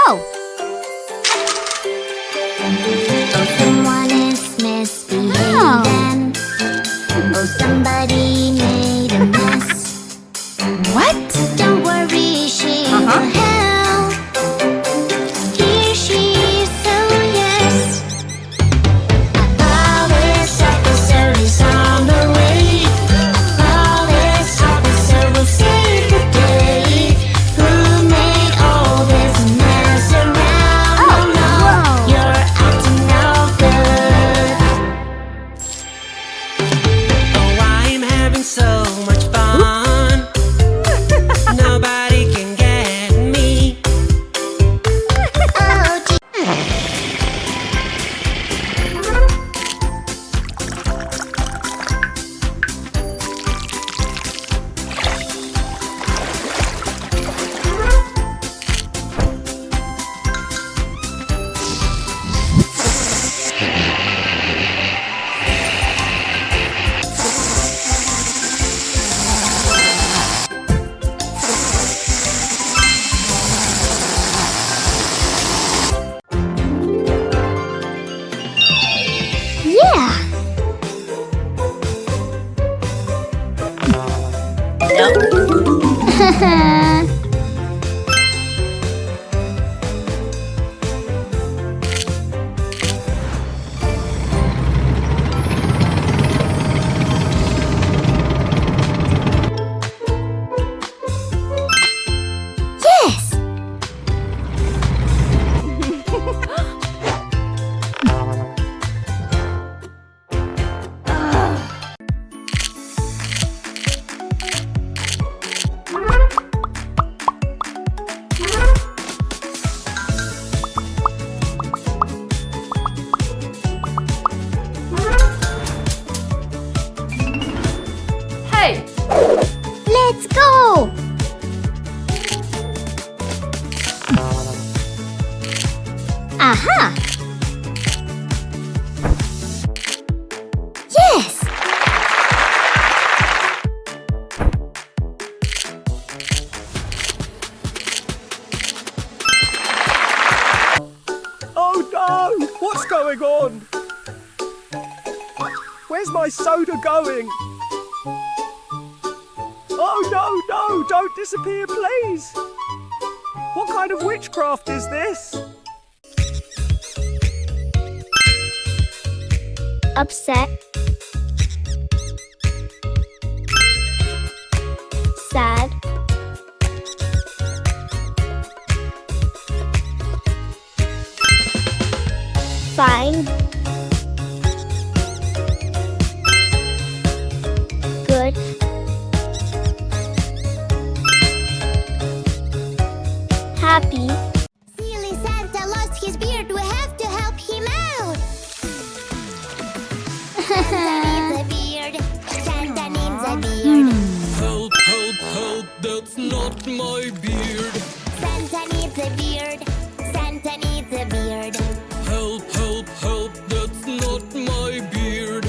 go! Oh, someone is misbehaving. Oh, somebody made a mess. What? Don't worry, she will help. Here she is, so yes. A police officer is on the way. A police officer will save the day. Who made all this mess around? Oh no, you're acting no good. Oh, I'm having so much fun. Nobody can get me. Oh, yeah. Yes. Hey! Let's go! Aha! Yes! Oh no! What's going on? Where's my soda going? Oh no, don't disappear, please! What kind of witchcraft is this? Upset. Sad. Fine. Good. Happy. Silly Santa lost his beard. We have to help him out. Santa needs a beard. Santa needs a beard. Help, help, help, that's not my beard. Santa needs a beard. Santa needs a beard. Help, help, help, that's not my beard.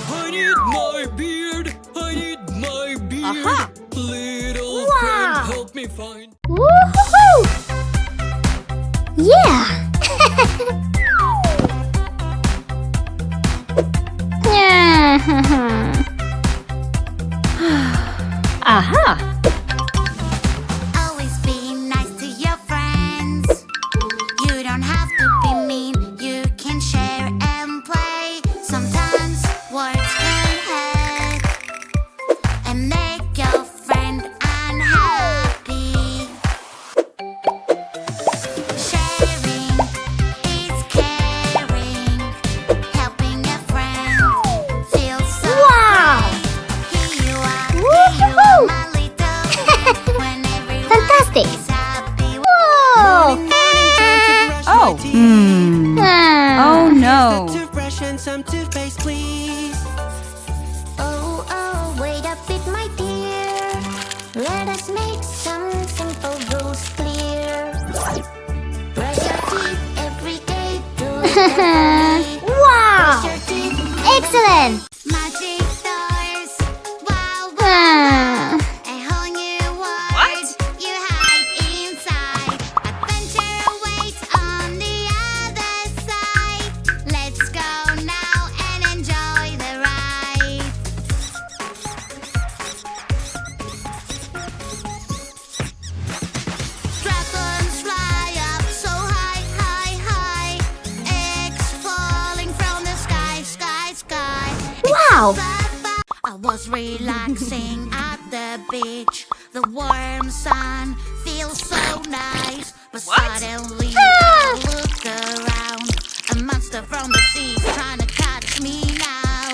I need my beard. I need my beard. Aha! Little Wow. friend, help me find. Woohoo! Yeah! Aha! Always be nice to your friends. You don't have to be mean. You can share and play. Sometimes words can hurt and make your friend unhappy. Sharing is caring. Helping a friend feels so great. Here you are, my little. When everyone Fantastic. is happy. Whoa! Oh! Oh no! Toothbrush and some toothpaste, please. Oh, wait a bit, my dear. Let us make some simple rules clear. Brush your teeth every day. Do it every day. Wow! Brush your teeth. Excellent! Magic doors. Wow, wow. Wow! I was relaxing at the beach. The warm sun feels so nice. But suddenly I look around. A monster from the sea trying to catch me now.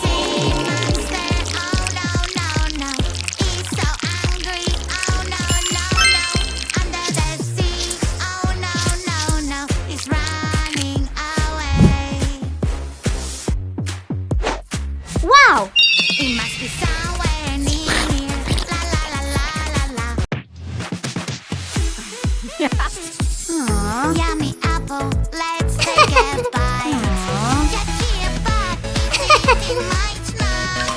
Sea monster, oh no, no, no. He's so angry, oh no, no, no. Under the sea, oh no, no, no. He's running away. Wow! He must be somewhere near. La la la la la la. Yummy apple, let's take a bite. Get here, but he might not.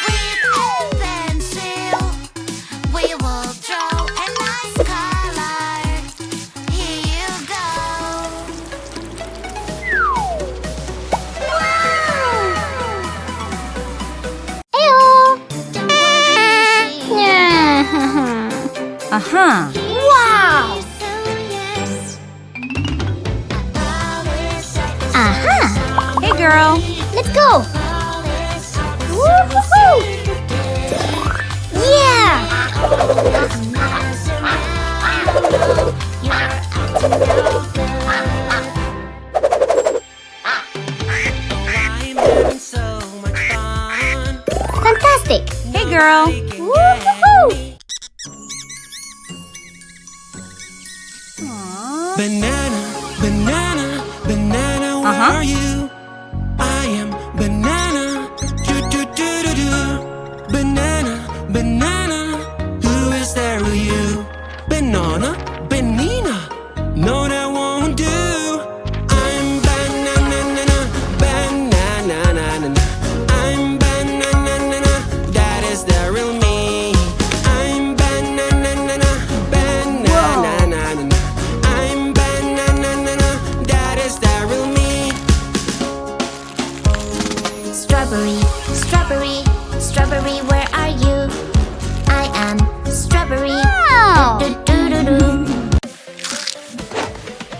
With a pencil, we will draw a nice color. Here you go. Ew! Don't worry, Uh-huh. Wow! Aha! Hey, girl. Let's go! Woo-hoo-hoo! Yeah! I'm having so much fun. Fantastic! Hey, girl. Woo-hoo-hoo! Banana, banana, banana, where Uh-huh. are you? I am banana. Do do do do do. Banana, banana. Who is there with you? Banana, banana. No, that won't do. I'm banana, banana. I'm banana. That is the real me. I'm banana, banana. I'm banana. That is the real me. Strawberry, strawberry, strawberry, where are you? I am strawberry. Wow. Do do do do.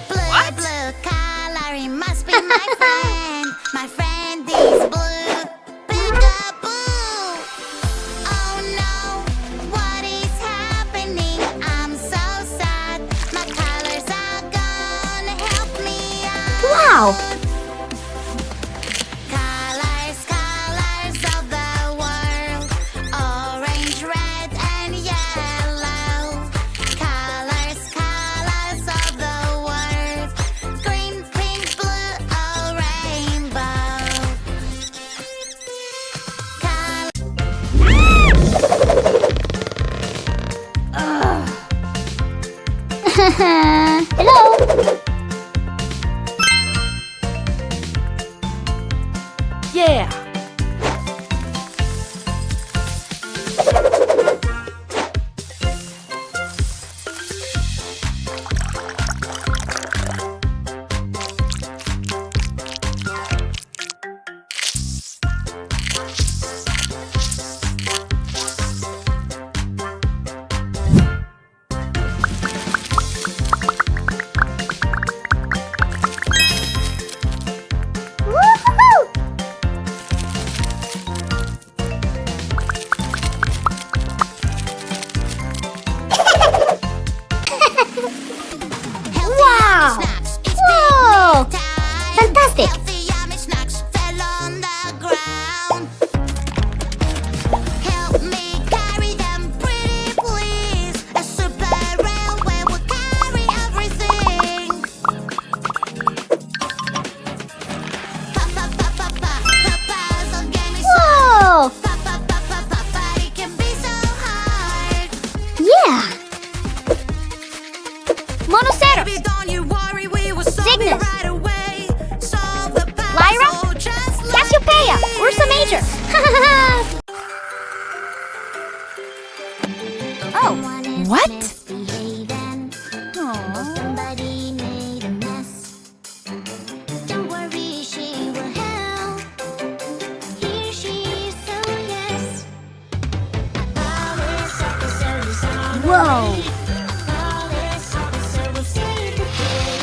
Blue, blue color, he must be my friend. My friend is blue. Peekaboo. Oh no, what is happening? I'm so sad. My colors are gone. Help me out. Wow! Colors, colors of the world. Orange, red, and yellow. Colors, colors of the world. Green, pink, blue, oh rainbow. Hello! Yeah. Whoa. Police officer will see the day.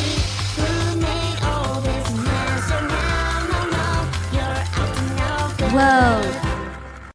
Who made all this mess around? No, no, you're acting no good. Whoa.